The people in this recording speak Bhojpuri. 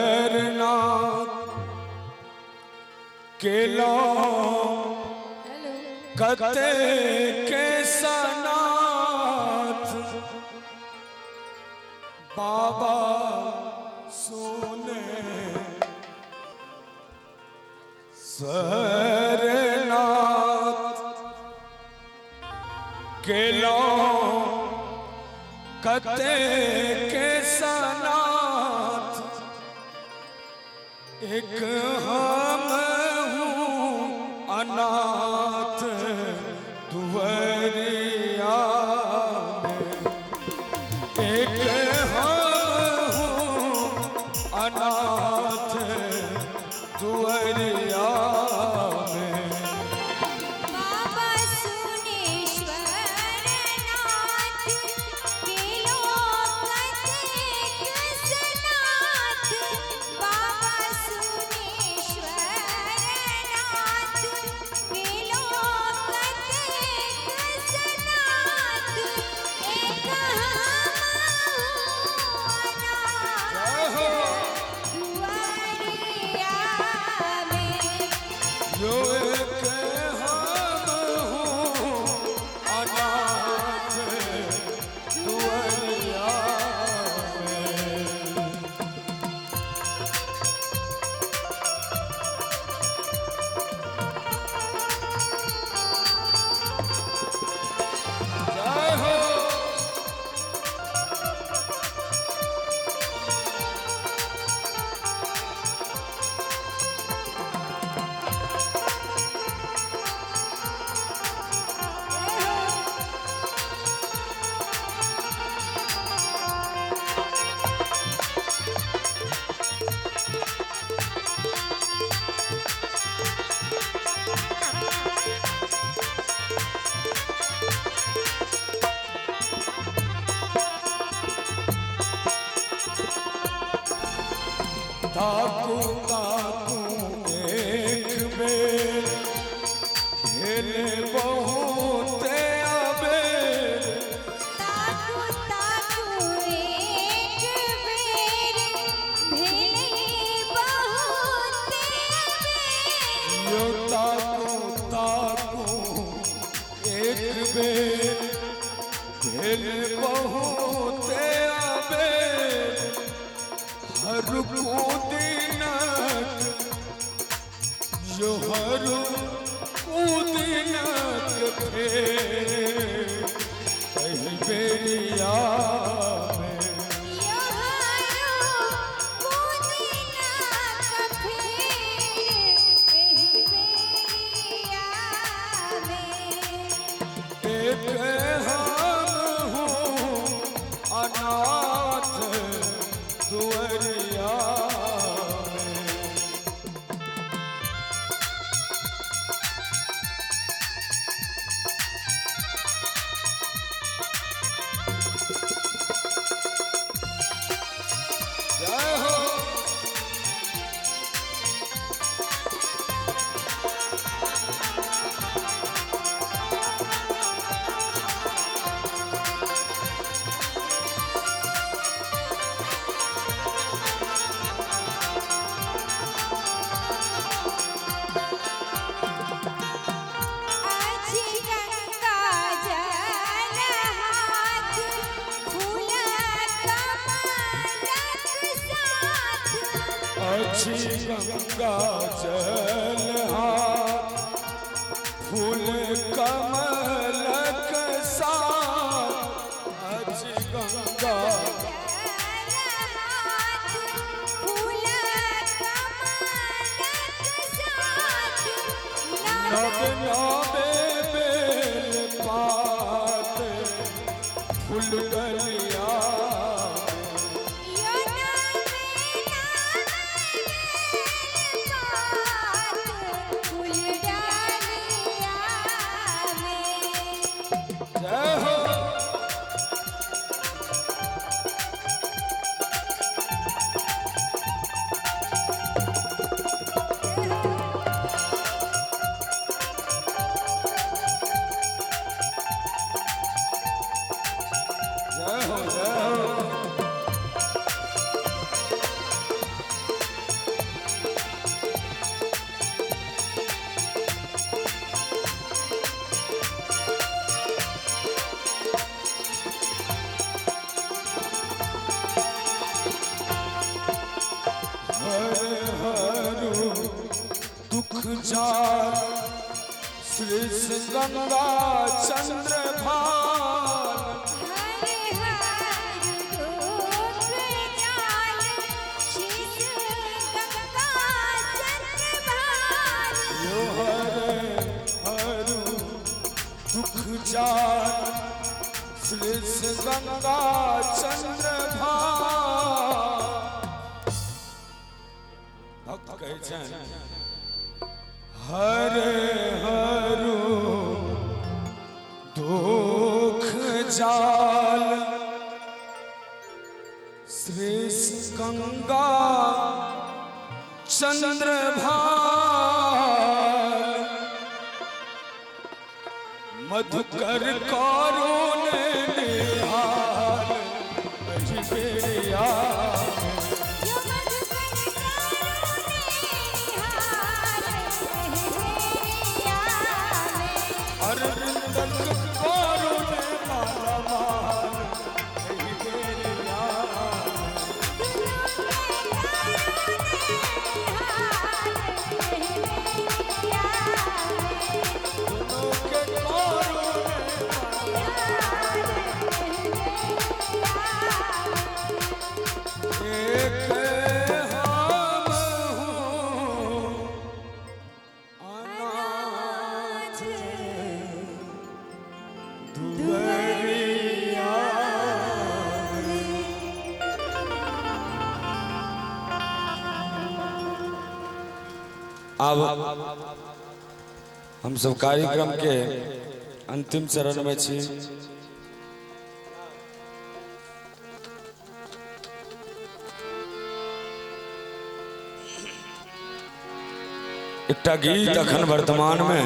सुनेश्वरनाथ केला कते के सनाथ बाबा सुने सरनाथ केला कते के सनाथ एक हम हूँ अनाथ दुवरिया में एक हम हूँ अनाथ दुवरिया ताकू ताकू एक बेर भेले बहुत अबेर ताकू ताकू एक बेर भेले बहुत अबेर यो ताकू ताकू एक बेर भेले बहुत अबेर हर को दिनक जो हर को दिनक फेर कहीं बेरिया में एक हम हूँ अनाथ दुवरिया जय हो अच्छी गंगा जल हाथ फूल कमलक साथ अच्छी गंगा नब नबे बेल पात फूल गलिया जय हो दुख जार श्री गंगा चंद्र भान यो हरे हरु दुख जार श्री गंगा चंद्र भान। भक्त कहै छनि हरे हरु दुख जाल श्री गंगा चंद्र भाल मधुकर करुण निहाल अजबेरिया अरविंदन करुण माला मान अजबेरिया दोनों के करुण एक हम हूँ अनाथ दुआरिया। अब हम सब कार्यक्रम के अंतिम चरण में छी। एकटा गीत अखन वर्तमान में